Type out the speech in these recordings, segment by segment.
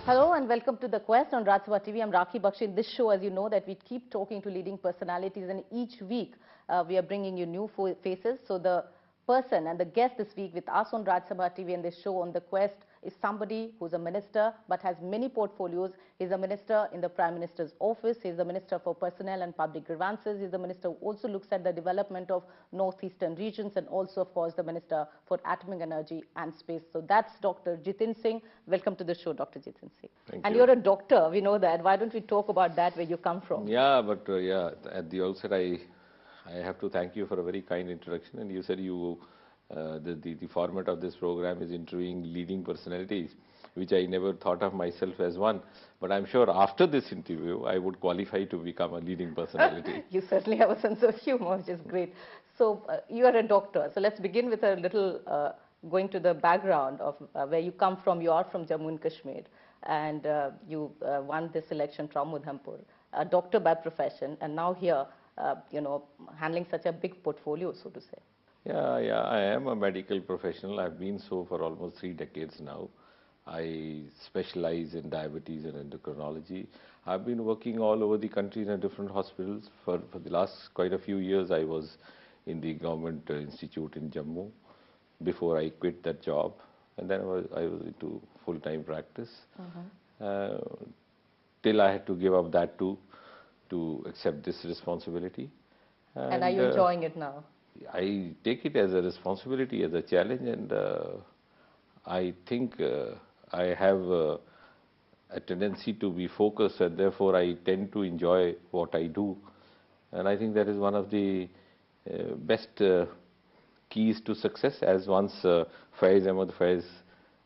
Hello and welcome to The Quest on Rajya Sabha TV. I'm Rakhi Bakshi. In this show, as you know, that we keep talking to leading personalities, and each week we are bringing you new faces. So the person and the guest this week with us on Rajya Sabha TV and this show on The Quest is somebody who's a minister but has many portfolios. He's a minister in the Prime Minister's office. He's the Minister for Personnel and Public Grievances. He's the minister who also looks at the development of northeastern regions, and also, of course, the Minister for Atomic Energy and Space. So that's Dr. Jitin Singh. Welcome to the show, Dr. Jitin Singh. Thank and you. You're a doctor, we know that. Why don't we talk about that, where you come from? Yeah, but at the outset, I have to thank you for a very kind introduction. And you said the format of this program is interviewing leading personalities, which I never thought of myself as one. But I'm sure after this interview, I would qualify to become a leading personality. You certainly have a sense of humor, which is great. So you are a doctor. So let's begin with a little going to the background of where you come from. You are from Jammu and Kashmir, and you won this election from Udhampur, a doctor by profession, and now here, handling such a big portfolio, so to say. Yeah, I am a medical professional. I've been so for almost 3 decades now. I specialize in diabetes and endocrinology. I've been working all over the country in different hospitals. For the last quite a few years, I was in the government institute in Jammu before I quit that job. And then I was into full-time practice. Till I had to give up that too, to accept this responsibility. And are you enjoying it now? I take it as a responsibility, as a challenge, and I think I have a tendency to be focused, and therefore I tend to enjoy what I do. And I think that is one of the best keys to success, as once Faiz Ahmad Faiz,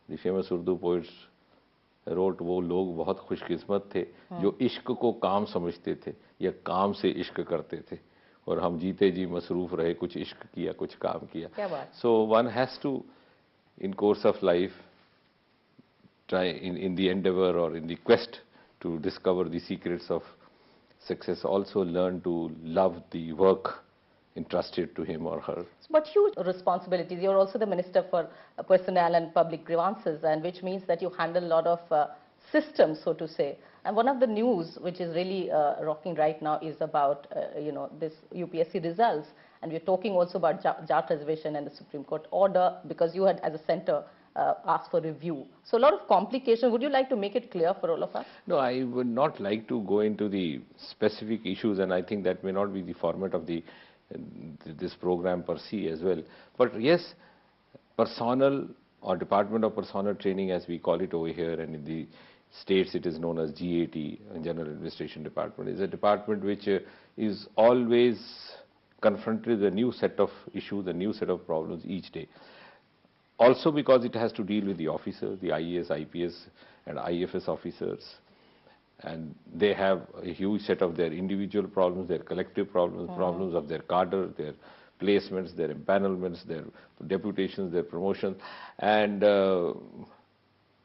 the famous Urdu poet, wrote, वो लोग बहुत खुशकिस्मत थे जो इश्क को काम समझते थे या काम से इश्क करते थे और हम जीते जी मसरूफ रहे कुछ इश्क किया कुछ काम किया. So one has to, in course of life, try in the endeavor or in the quest to discover the secrets of success, also learn to love the work entrusted to him or her. But huge responsibilities. You're also the Minister for Personnel and Public Grievances, and which means that you handle a lot of systems, so to say. And one of the news which is really rocking right now is about this UPSC results, and we're talking also about Jat reservation and the Supreme Court order, because you had, as a centre, asked for review. So a lot of complications. Would you like to make it clear for all of us? No, I would not like to go into the specific issues, and I think that may not be the format of this program per se as well. But yes, personnel or Department of Personnel Training, as we call it over here, and in the states it is known as GAT, General Administration Department, is a department which is always confronted with a new set of issues, a new set of problems each day. Also because it has to deal with the officers, the IAS, IPS and IFS officers, and they have a huge set of their individual problems, their collective problems, problems of their cadre, their placements, their empanelments, their deputations, their promotions. And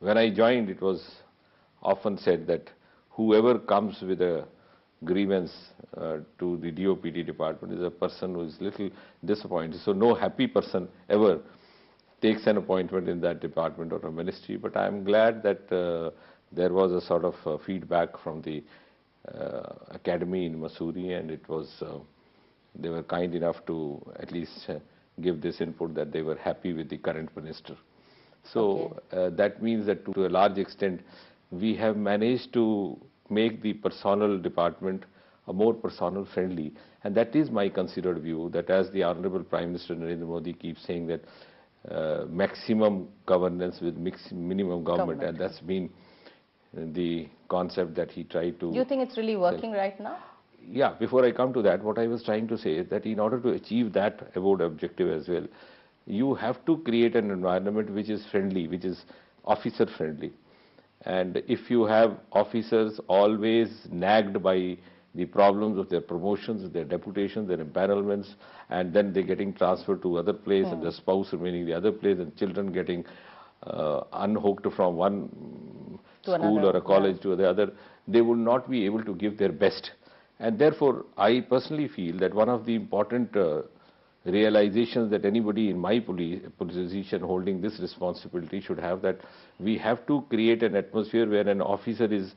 when I joined, it was often said that whoever comes with a grievance to the DOPT department is a person who is little disappointed. So no happy person ever takes an appointment in that department or a ministry. But I am glad that there was a sort of feedback from the academy in Mussoorie, and it was they were kind enough to at least give this input that they were happy with the current minister. So that means that to a large extent we have managed to make the personnel department a more personnel friendly, and that is my considered view, that as the Honorable Prime Minister Narendra Modi keeps saying that maximum governance with minimum government, and that's been the concept that he tried to... Do you think it's really working right now? Yeah, before I come to that, what I was trying to say is that in order to achieve that award objective as well, you have to create an environment which is friendly, which is officer friendly. And if you have officers always nagged by the problems of their promotions, their deputations, their empanelments, and then they're getting transferred to other place and the spouse remaining the other place, and children getting unhooked from one school or a college to the other, they will not be able to give their best. And therefore, I personally feel that one of the important realizations that anybody in my position holding this responsibility should have, that we have to create an atmosphere where an officer is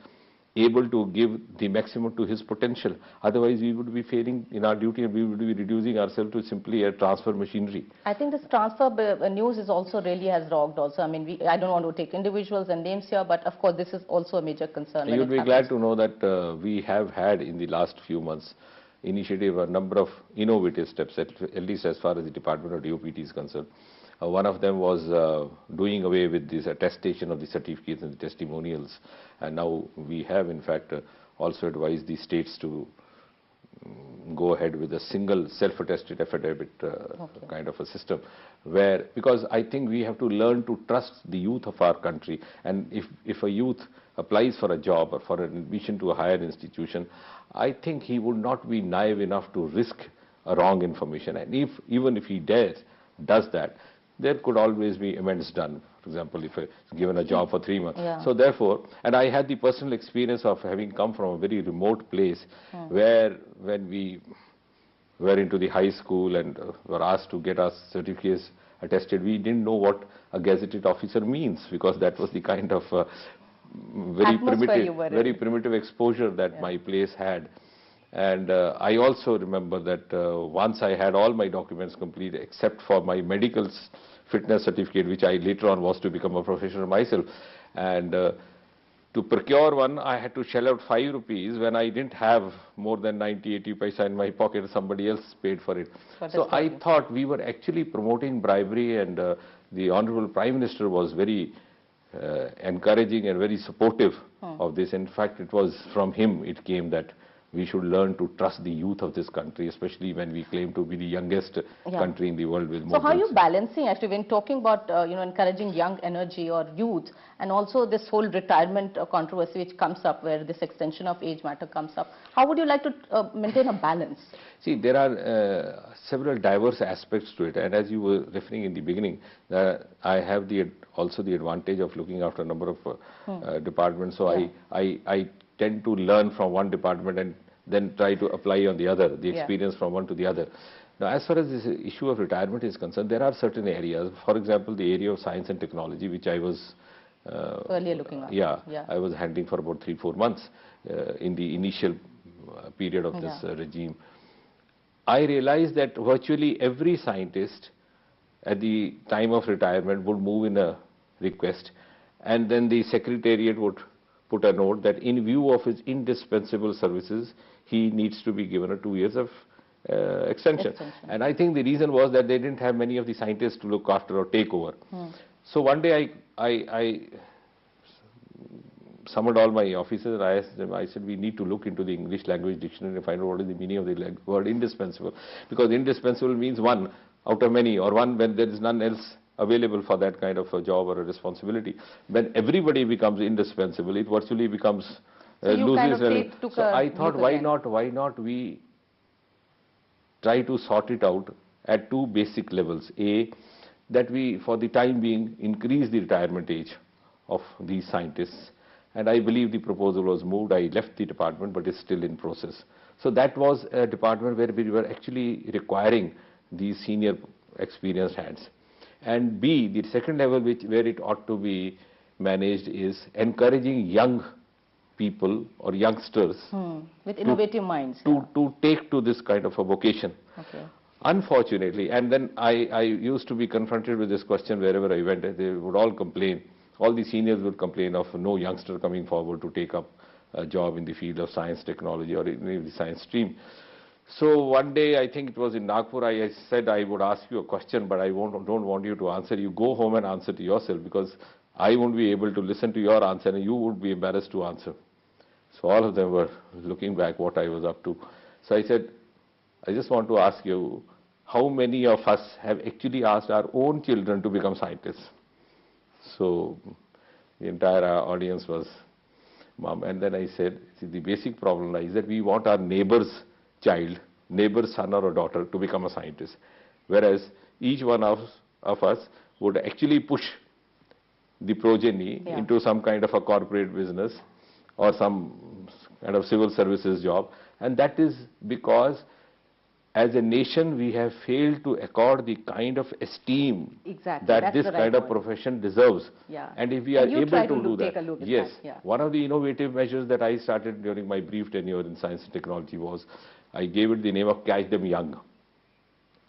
able to give the maximum to his potential. Otherwise, we would be failing in our duty and we would be reducing ourselves to simply a transfer machinery. I think this transfer news is also really has rocked also. I mean, I don't want to take individuals and names here, but of course, this is also a major concern. You'd be glad to know that we have had in the last few months initiative a number of innovative steps, at least as far as the Department of DOPT is concerned. One of them was doing away with this attestation of the certificates and the testimonials, and now we have in fact also advised the states to go ahead with a single self-attested affidavit kind of a system, where, because I think we have to learn to trust the youth of our country, and if a youth applies for a job or for an admission to a higher institution, I think he would not be naive enough to risk a wrong information, and even if he does that, there could always be amends done. For example, if it's given a job for 3 months. Yeah. So therefore, and I had the personal experience of having come from a very remote place where when we were into the high school and were asked to get our certificates attested, we didn't know what a gazetted officer means, because that was the kind of very primitive exposure that my place had. And I also remember that once I had all my documents complete except for my medical fitness certificate, which I later on was to become a professional myself, and to procure one I had to shell out 5 rupees when I didn't have more than 90-80 paisa in my pocket. Somebody else paid for it. So I thought we were actually promoting bribery, and the Honorable Prime Minister was very encouraging and very supportive of this. In fact, it was from him it came that we should learn to trust the youth of this country, especially when we claim to be the youngest country in the world with more. So how are you balancing, actually, when talking about encouraging young energy or youth, and also this whole retirement controversy which comes up, where this extension of age matter comes up? How would you like to maintain a balance? See, there are several diverse aspects to it, and as you were referring in the beginning, I have also the advantage of looking after a number of departments. So I tend to learn from one department and then try to apply on the other, the experience from one to the other. Now, as far as this issue of retirement is concerned, there are certain areas, for example, the area of science and technology, which I was earlier looking at. I was handling for about 3-4 months in the initial period of this regime. I realized that virtually every scientist at the time of retirement would move in a request, and then the secretariat would put a note that in view of his indispensable services, he needs to be given a 2 years of extension. And I think the reason was that they didn't have many of the scientists to look after or take over. So one day I summoned all my officers and I asked them, I said, we need to look into the English language dictionary and find out what is the meaning of the word indispensable. Because indispensable means one out of many, or one when there is none else available for that kind of a job or a responsibility. When everybody becomes indispensable, it virtually becomes loses relevance. So I thought, why not we try to sort it out at 2 basic levels. A, that we for the time being increase the retirement age of these scientists, and I believe the proposal was moved. I left the department, but it's still in process. So that was a department where we were actually requiring these senior experienced hands. And B, the second level where it ought to be managed is encouraging young people or youngsters with innovative minds to take to this kind of a vocation. Unfortunately, and then I used to be confronted with this question wherever I went. They would all complain, all the seniors would complain of no youngster coming forward to take up a job in the field of science, technology, or in the science stream. So one day, I think it was in Nagpur, I said I would ask you a question, but I don't want you to answer. You go home and answer to yourself, because I won't be able to listen to your answer and you would be embarrassed to answer. So all of them were looking back what I was up to. So I said, I just want to ask you, how many of us have actually asked our own children to become scientists? So the entire audience was mum. And then I said, see, the basic problem lies that we want our neighbor's child, neighbor's son or a daughter to become a scientist, whereas each one of us would actually push the progeny into some kind of a corporate business or some kind of civil services job, and that is because as a nation, we have failed to accord the kind of esteem Exactly. that That's this the right kind of point. profession deserves. Yeah. And if we are And you able try to do take that, a look at yes, that, yeah. one of the innovative measures that I started during my brief tenure in science and technology was, I gave it the name of Catch Them Young.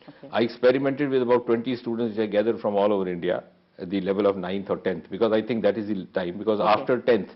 Okay. I experimented with about 20 students which I gathered from all over India at the level of 9th or 10th, because I think that is the time, because Okay. after 10th,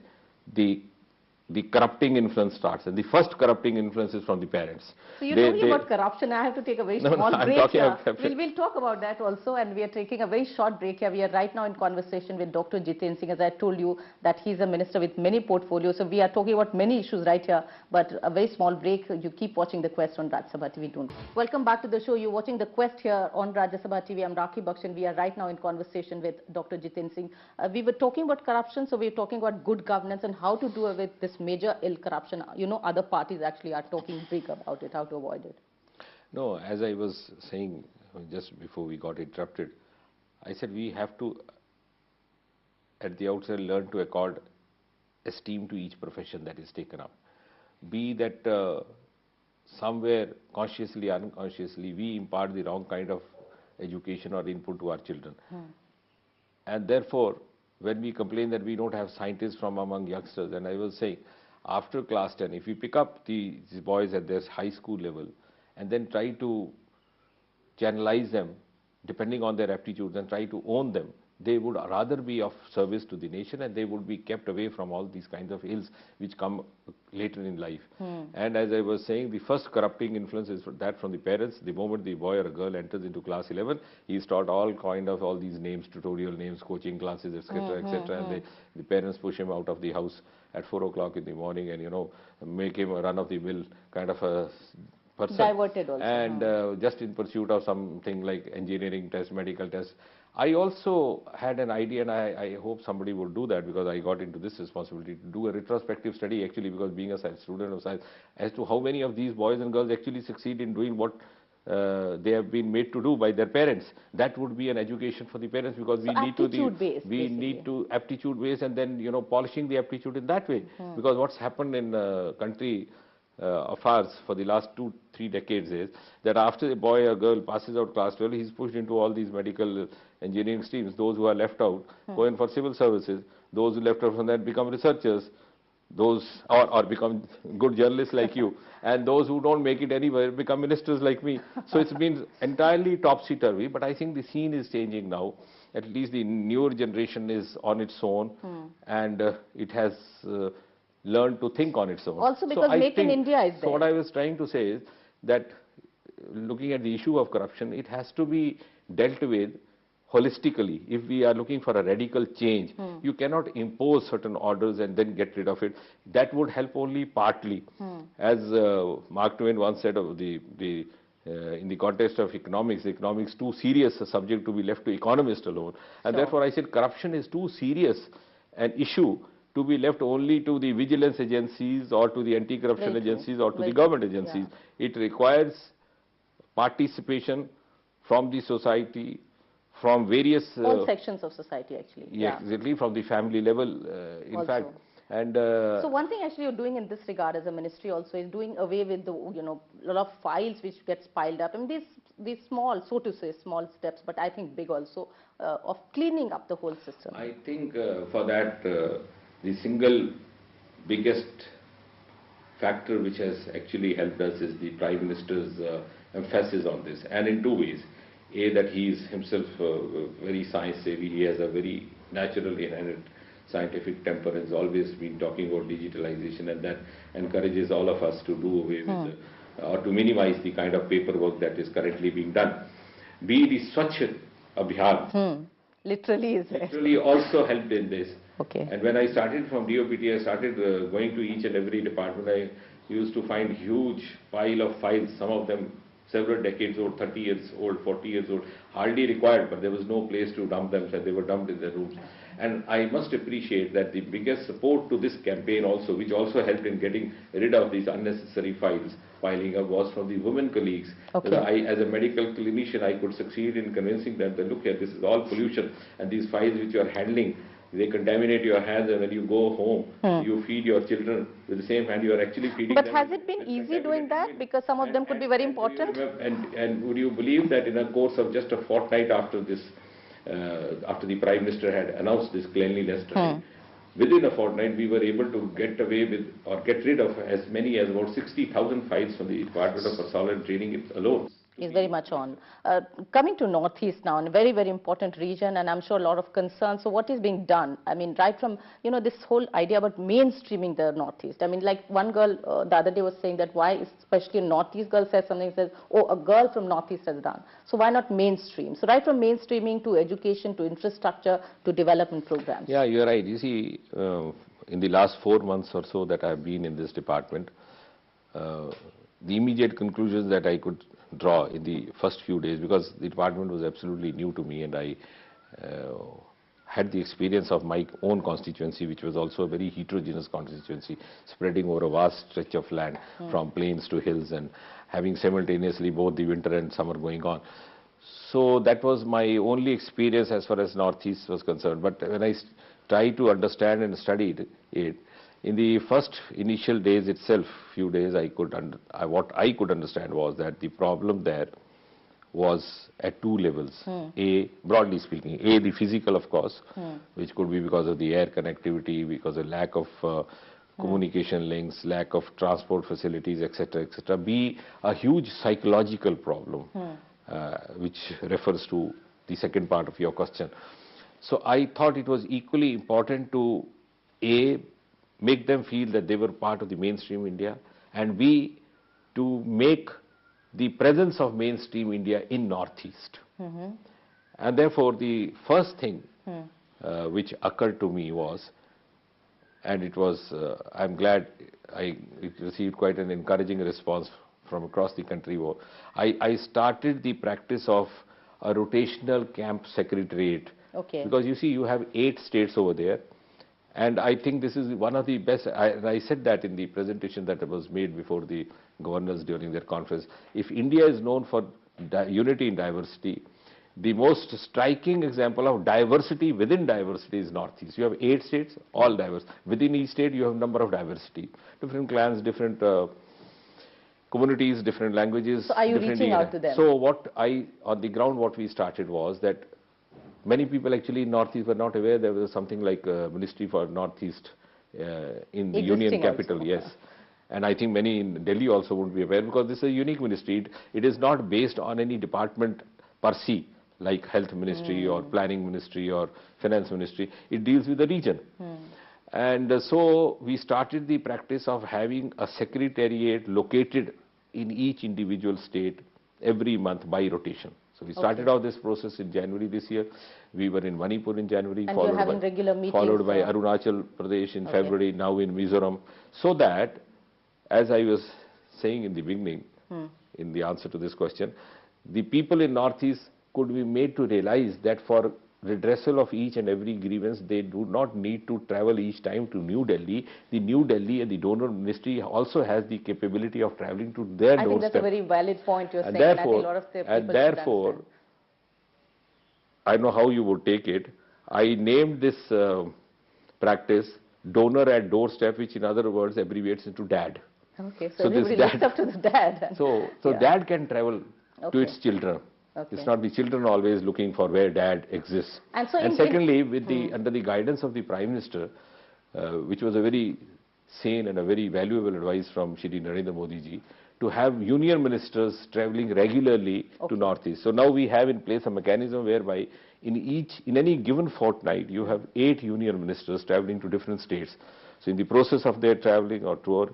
the corrupting influence starts, and the first corrupting influence is from the parents. So you're talking about corruption. I have to take a very small I'm break talking here. about corruption. We'll talk about that also, and we are taking a very short break here. We are right now in conversation with Dr. Jiten Singh. As I told you that he's a minister with many portfolios, so we are talking about many issues right here, but a very small break. You keep watching The Quest on Rajya Sabha TV. Don't. Welcome back to the show. You're watching The Quest here on Rajya Sabha TV. I'm Rakhi Bakshin. We are right now in conversation with Dr. Jiten Singh. We were talking about corruption, so we're talking about good governance and how to do away with this major ill corruption. You know, other parties actually are talking big about it, how to avoid it. No, as I was saying just before we got interrupted, I said we have to, at the outset, learn to accord esteem to each profession that is taken up. Be that somewhere consciously or unconsciously we impart the wrong kind of education or input to our children. And therefore, when we complain that we don't have scientists from among youngsters, and I was saying, after class 10, if we pick up these boys at their high school level and then try to channelize them depending on their aptitudes and try to own them, they would rather be of service to the nation, and they would be kept away from all these kinds of ills which come later in life. And as I was saying, the first corrupting influence is that from the parents. The moment the boy or a girl enters into class 11, he is taught all these names, tutorial names, coaching classes, etc., etc., and the parents push him out of the house at 4 o'clock in the morning and, you know, make him a run-of-the-mill kind of a person. Diverted also. And just in pursuit of something like engineering test, medical test. I also had an idea, and I hope somebody will do that, because I got into this responsibility to do a retrospective study, actually, because being a student of science, as to how many of these boys and girls actually succeed in doing what they have been made to do by their parents. That would be an education for the parents, because so we need to aptitude based, and then, you know, polishing the aptitude in that way. Because what's happened in a country of ours for the last 2-3 decades is that after a boy or girl passes out class 12, he's pushed into all these medical engineering streams. Those who are left out go in for civil services. Those who left out from that become researchers. Those or become good journalists like you, and those who don't make it anywhere become ministers like me. So it's been entirely topsy-turvy, but I think the scene is changing now. At least the newer generation is on its own, and it has learned to think on its own. Also because Make in India is there. So what I was trying to say is that looking at the issue of corruption, it has to be dealt with holistically. If we are looking for a radical change, you cannot impose certain orders and then get rid of it. That would help only partly. As Mark Twain once said of in the context of economics too serious a subject to be left to economists alone. And therefore I said corruption is too serious an issue to be left only to the vigilance agencies or to the anti-corruption agencies or to the government agencies. It requires participation from the society, from various all sections of society, actually. Yeah, exactly, from the family level, in fact. And so one thing actually you're doing in this regard as a ministry also is doing away with the, you know, lot of files which gets piled up. I mean, these small, so to say, small steps, but I think big also, of cleaning up the whole system. I think for that, the single biggest factor which has actually helped us is the Prime Minister's emphasis on this, and in two ways. A, that he is himself very science savvy. He has a very natural inherent scientific temper, and has always been talking about digitalization, and that encourages all of us to do away with or to minimize the kind of paperwork that is currently being done. B, the Swachh Abhiyan literally also helped in this. Okay. And when I started from DOPT, I started going to each and every department. I used to find huge pile of files, some of them several decades old, 30 years old, 40 years old, hardly required, but there was no place to dump them, so they were dumped in their rooms. And I must appreciate that the biggest support to this campaign also, which also helped in getting rid of these unnecessary files piling up, was from the women colleagues. Okay. I, as a medical clinician, I could succeed in convincing them that, look here, this is all pollution, and these files which you are handling they contaminate your hands, and when you go home, you feed your children with the same hand. You are actually feeding But them. has it been easy doing that? Because some of them could be very important. And would you believe that in a course of just a fortnight after this, after the Prime Minister had announced this cleanliness drive, within a fortnight we were able to get away with or get rid of as many as about 60,000 files from the Department of Personnel and Training alone. Is very much on. Coming to Northeast now, a very, very important region, and I'm sure a lot of concerns. So what is being done? I mean, right from, you know, this whole idea about mainstreaming the Northeast. I mean, like one girl the other day was saying that why, especially a Northeast girl says something, says, oh, a girl from Northeast has done. So why not mainstream? So right from mainstreaming to education, to infrastructure, to development programs. Yeah, you're right. You see, in the last 4 months or so that I've been in this department, the immediate conclusions that I could draw in the first few days, because the department was absolutely new to me and I had the experience of my own constituency, which was also a very heterogeneous constituency, spreading over a vast stretch of land from plains to hills and having simultaneously both the winter and summer going on. So that was my only experience as far as Northeast was concerned. But when I tried to understand and studied it, in the first initial days itself, few days, what I could understand was that the problem there was at two levels. A, broadly speaking, A, the physical, of course, which could be because of the air connectivity, because of lack of communication links, lack of transport facilities, etc., etc. B, a huge psychological problem, which refers to the second part of your question. So I thought it was equally important to, A, make them feel that they were part of the mainstream India, and B, to make the presence of mainstream India in Northeast. And therefore, the first thing which occurred to me was, and it was, I'm glad it received quite an encouraging response from across the country, I started the practice of a rotational camp secretariat. Okay. Because you see, you have 8 states over there. And I think this is one of the best, I said that in the presentation that was made before the governors during their conference. If India is known for unity in diversity, the most striking example of diversity within diversity is Northeast. You have 8 states, all diverse. Within each state, you have a number of diversity. Different clans, different communities, different languages. So are you reaching out to them? So on the ground, what we started was that many people actually in Northeast were not aware there was something like a Ministry for Northeast in the Union capital, yes. And I think many in Delhi also wouldn't be aware, because this is a unique ministry. It is not based on any department per se, like Health Ministry or Planning Ministry or Finance Ministry. It deals with the region. And so we started the practice of having a secretariat located in each individual state every month by rotation. So we started out this process in January this year. We were in Manipur in January, and you're having regular meetings, followed by Arunachal Pradesh in February, now in Mizoram. So that, as I was saying in the beginning, in the answer to this question, the people in Northeast could be made to realize that for redressal of each and every grievance, they do not need to travel each time to New Delhi. The New Delhi and the donor ministry also has the capability of traveling to their doorstep. I think that's a very valid point you're saying, and I think a lot of the people and therefore, I know how you would take it. I named this practice Donor at Doorstep, which in other words abbreviates into DAD. Okay, so everybody looks up to the DAD. So DAD can travel to its children. It's not the children always looking for where dad exists. And, so secondly, with under the guidance of the Prime Minister, which was a very sane and a very valuable advice from Shri Narendra Modi ji, to have union ministers traveling regularly to Northeast. So now we have in place a mechanism whereby in any given fortnight, you have 8 union ministers traveling to different states. So in the process of their traveling or tour,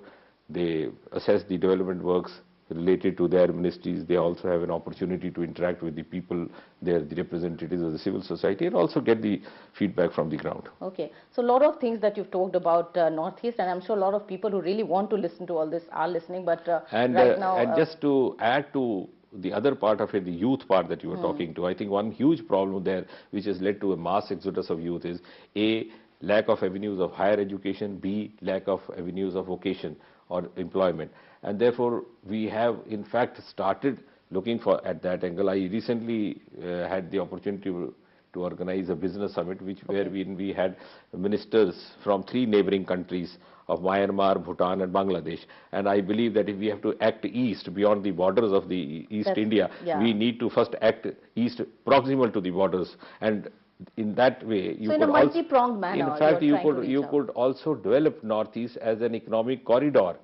they assess the development works related to their ministries. They also have an opportunity to interact with the people there, the representatives of the civil society, and also get the feedback from the ground. Okay, so a lot of things that you've talked about Northeast, and I'm sure a lot of people who really want to listen to all this are listening, but right now... And just to add to the other part of it, the youth part that you were talking to, I think one huge problem there which has led to a mass exodus of youth is A, lack of avenues of higher education, B, lack of avenues of vocation or employment. And therefore, we have in fact started looking at that angle. I recently had the opportunity to to organize a business summit, where we had ministers from 3 neighboring countries of Myanmar, Bhutan and Bangladesh. And I believe that if we have to act east, beyond the borders of the East India, we need to first act east, proximal to the borders. And in that way, you so could in a multi-pronged manner, in fact, you could also develop Northeast as an economic corridor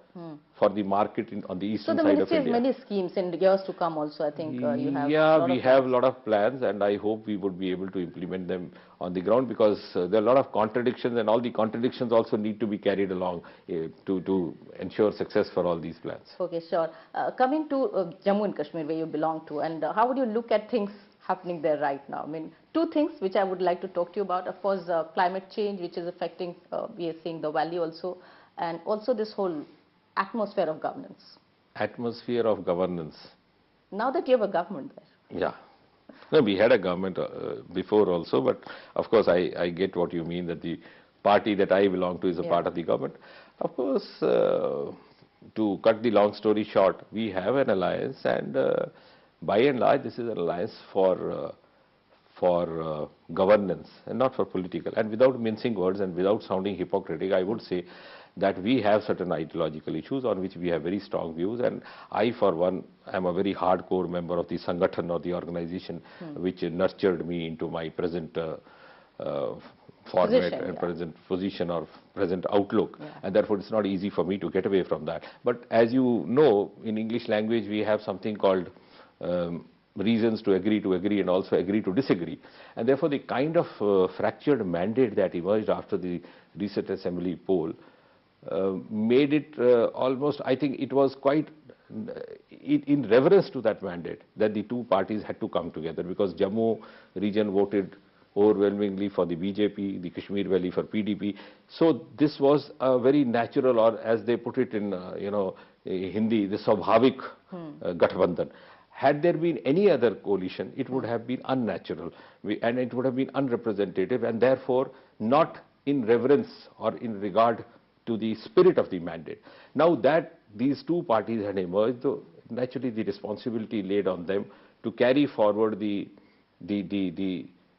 for the market on the eastern side of India. So the ministry has many schemes in years to come also, I think you have. Yeah, we have a lot of plans, and I hope we would be able to implement them on the ground, because there are a lot of contradictions, and all the contradictions also need to be carried along to ensure success for all these plans. Okay, sure. Coming to Jammu and Kashmir, where you belong to, and how would you look at things happening there right now? I mean, 2 things which I would like to talk to you about. Of course, climate change, which is affecting, we are seeing the valley also, and also this whole atmosphere of governance. Atmosphere of governance. Now that you have a government there. Yeah. No, we had a government before also, but of course I get what you mean, that the party that I belong to is a part of the government. Of course, to cut the long story short, we have an alliance, and by and large this is an alliance for governance and not for political. And without mincing words and without sounding hypocritical, I would say that we have certain ideological issues on which we have very strong views, and I, for one, am a very hardcore member of the Sangathan, or the organization which nurtured me into my present format and present position or present outlook, and therefore it's not easy for me to get away from that. But as you know, in English language we have something called reasons to agree, and also agree to disagree, and therefore the kind of fractured mandate that emerged after the recent assembly poll made it almost, I think it was quite in reverence to that mandate that the 2 parties had to come together, because Jammu region voted overwhelmingly for the BJP, the Kashmir Valley for PDP. So this was a very natural, or as they put it in Hindi, the Swabhavik Gathbandhan. Had there been any other coalition, it would have been unnatural, and it would have been unrepresentative, and therefore not in reverence or in regard to the spirit of the mandate. Now that these 2 parties had emerged, naturally the responsibility laid on them to carry forward the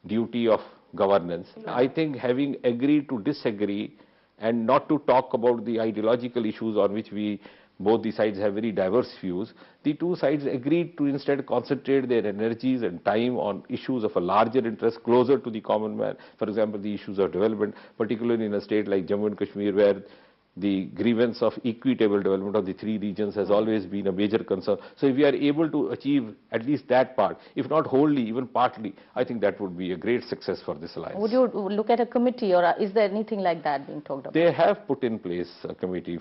duty of governance. I think having agreed to disagree and not to talk about the ideological issues on which both the sides have very diverse views, the 2 sides agreed to instead concentrate their energies and time on issues of a larger interest, closer to the common man. For example, the issues of development, particularly in a state like Jammu and Kashmir, where the grievance of equitable development of the 3 regions has always been a major concern. So if we are able to achieve at least that part, if not wholly, even partly, I think that would be a great success for this alliance. Would you look at a committee, or is there anything like that being talked about? They have put in place a committee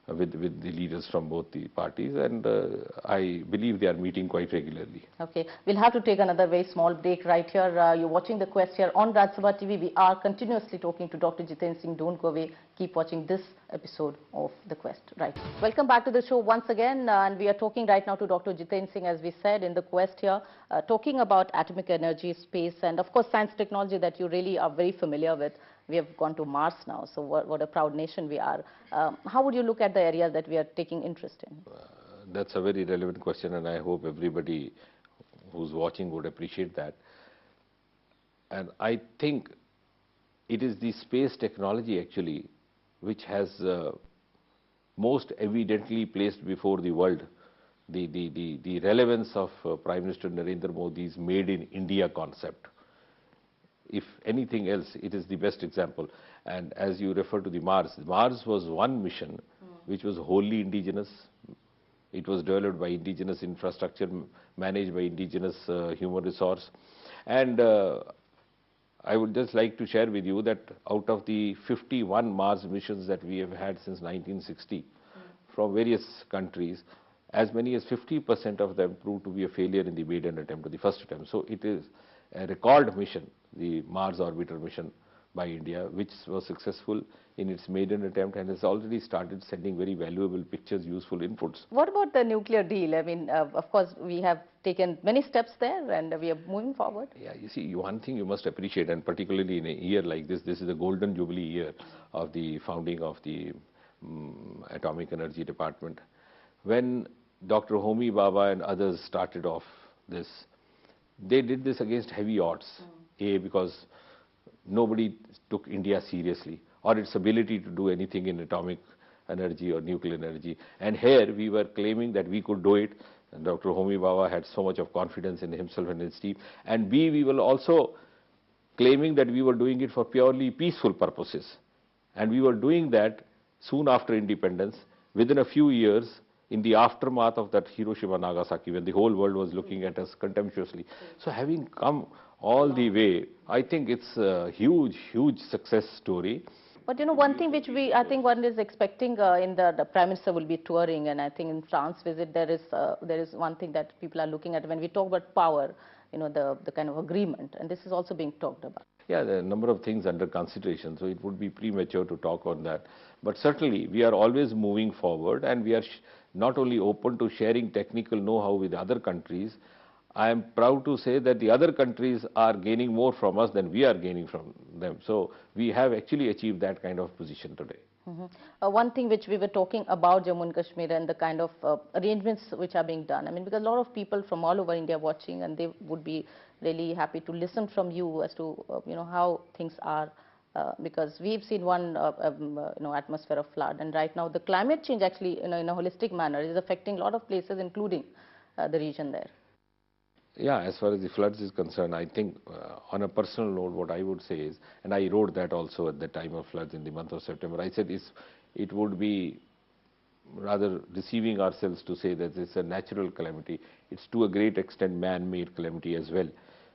with the leaders from both the parties, and I believe they are meeting quite regularly. Okay, we'll have to take another very small break right here. You're watching The Quest here on Rajya Sabha TV. We are continuously talking to Dr. Jiten Singh. Don't go away. Keep watching this episode of The Quest. Right. Welcome back to the show once again, and we are talking right now to Dr. Jiten Singh, as we said, in The Quest here, talking about atomic energy, space, and of course science technology that you really are very familiar with. We have gone to Mars now, so what a proud nation we are. How would you look at the areas that we are taking interest in? That's a very relevant question, and I hope everybody who's watching would appreciate that. And I think it is the space technology actually which has most evidently placed before the world the relevance of Prime Minister Narendra Modi's Made in India concept. If anything else, it is the best example. And as you refer to the Mars was one mission which was wholly indigenous. It was developed by indigenous infrastructure, managed by indigenous human resource. And I would just like to share with you that out of the 51 Mars missions that we have had since 1960 from various countries, as many as 50% of them proved to be a failure in the maiden attempt, or the first attempt. So it is a record mission, the Mars orbiter mission by India, which was successful in its maiden attempt and has already started sending very valuable pictures, useful inputs. What about the nuclear deal? I mean, of course, we have taken many steps there and we are moving forward. Yeah, you see, one thing you must appreciate, and particularly in a year like this is the golden jubilee year of the founding of the Atomic Energy Department. When Dr. Homi Bhabha and others started off this, they did this against heavy odds. Because nobody took India seriously, or its ability to do anything in atomic energy or nuclear energy. And here we were claiming that we could do it, and Dr. Homi Bhabha had so much of confidence in himself and his team. And B, we were also claiming that we were doing it for purely peaceful purposes. And we were doing that soon after independence, within a few years, in the aftermath of that Hiroshima Nagasaki, when the whole world was looking at us contemptuously. So having come all the way, I think it's a huge, huge success story. But you know, one thing which I think one is expecting in the Prime Minister will be touring, and I think in France visit there is one thing that people are looking at when we talk about power, you know, the kind of agreement, and this is also being talked about. Yeah, there are a number of things under consideration, so it would be premature to talk on that. But certainly, we are always moving forward, and we are not only open to sharing technical know-how with other countries. I am proud to say that the other countries are gaining more from us than we are gaining from them. So we have actually achieved that kind of position today. One thing which we were talking about Jammu and Kashmir and the kind of arrangements which are being done. I mean, because a lot of people from all over India watching, and they would be really happy to listen from you as to you know, how things are. Because we've seen one you know, atmosphere of flood, and right now the climate change actually, you know, in a holistic manner is affecting a lot of places, including the region there. Yeah, as far as the floods is concerned, I think on a personal note, what I would say is, and I wrote that also at the time of floods in the month of September, I said it would be rather deceiving ourselves to say that it's a natural calamity. It's to a great extent man-made calamity as well.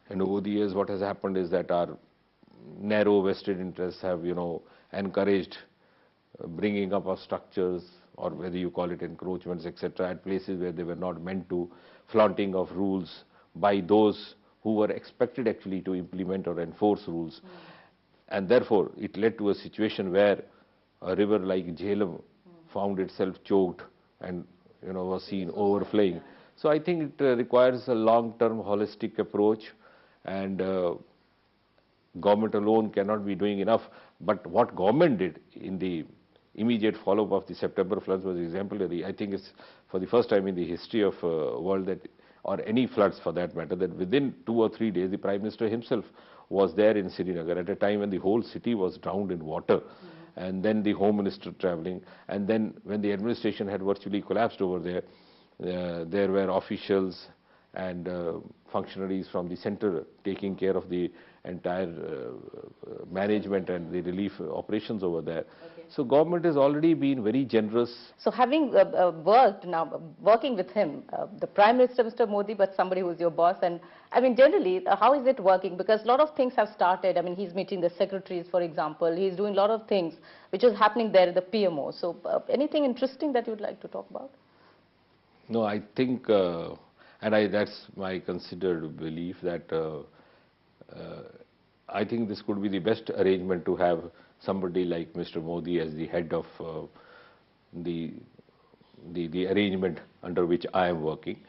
And over the years, what has happened is that our narrow vested interests have, you know, encouraged bringing up of structures, or whether you call it encroachments, etc., at places where they were not meant to, flaunting of rules by those who were expected actually to implement or enforce rules. And therefore, it led to a situation where a river like Jhelum found itself choked and, you know, was seen overflowing. So I think it requires a long-term holistic approach, and government alone cannot be doing enough. But what government did in the immediate follow-up of the September floods was exemplary. I think it's for the first time in the history of world that, or any floods for that matter, that within 2 or 3 days the Prime Minister himself was there in Srinagar at a time when the whole city was drowned in water. And then the Home Minister travelling, and then when the administration had virtually collapsed over there, there were officials and functionaries from the centre taking care of the entire management and the relief operations over there. Okay. So government has already been very generous. So having working with him, the Prime Minister, Mr. Modi, but somebody who is your boss, and I mean generally, how is it working? Because a lot of things have started. I mean, he's meeting the secretaries, for example. He's doing a lot of things which is happening there at the PMO. So anything interesting that you'd like to talk about? No, I think, and that's my considered belief, that I think this could be the best arrangement to have somebody like Mr. Modi as the head of the arrangement under which I am working,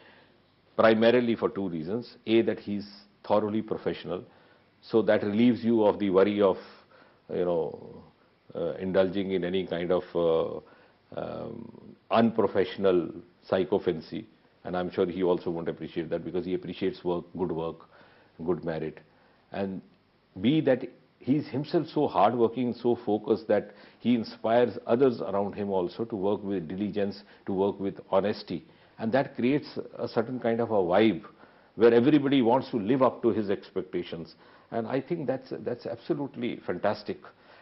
primarily for 2 reasons. A, that he's thoroughly professional, so that relieves you of the worry of, you know, indulging in any kind of unprofessional psychophancy, and I'm sure he also won't appreciate that, because he appreciates work, good merit. And B, that he's himself so hardworking, so focused, that he inspires others around him also to work with diligence, to work with honesty, and that creates a certain kind of a vibe where everybody wants to live up to his expectations. And I think that's absolutely fantastic.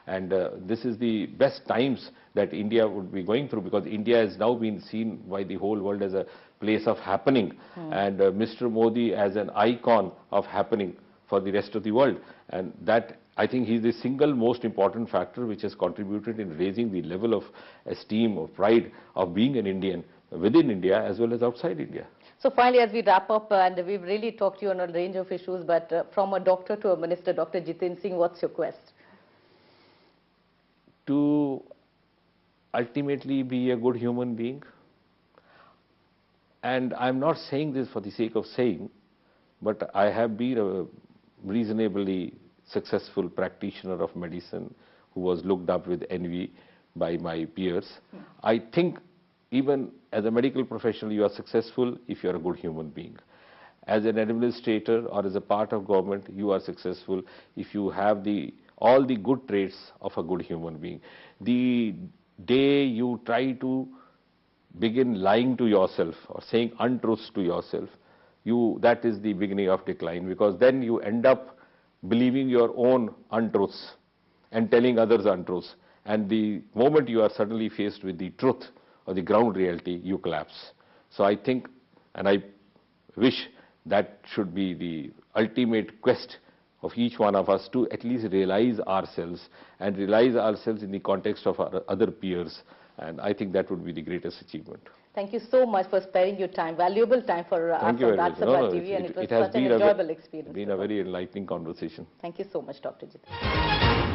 And this is the best times that India would be going through, because India has now been seen by the whole world as a place of happening, and Mr. Modi as an icon of happening for the rest of the world. And that, I think, he is the single most important factor which has contributed in raising the level of esteem, of pride of being an Indian within India as well as outside India. So finally, as we wrap up, and we've really talked to you on a range of issues, but from a doctor to a minister, Dr. Jiten Singh, what's your quest? To ultimately be a good human being. And I'm not saying this for the sake of saying, but I have been a reasonably successful practitioner of medicine who was looked up with envy by my peers. I think even as a medical professional, you are successful if you are a good human being. as an administrator or as a part of government, you are successful if you have all the good traits of a good human being. The day you try to begin lying to yourself or saying untruths to yourself, that is the beginning of decline, because then you end up believing your own untruths and telling others untruths. And the moment you are suddenly faced with the truth or the ground reality, you collapse. So I think, and I wish that should be the ultimate quest of each one of us, to at least realize ourselves and realize ourselves in the context of our other peers. And I think that would be the greatest achievement. Thank you so much for sparing your time, valuable time for us on Rajya Sabha TV, and it was such an enjoyable experience. It has been a very enlightening conversation. Thank you so much, Dr. Jitendra.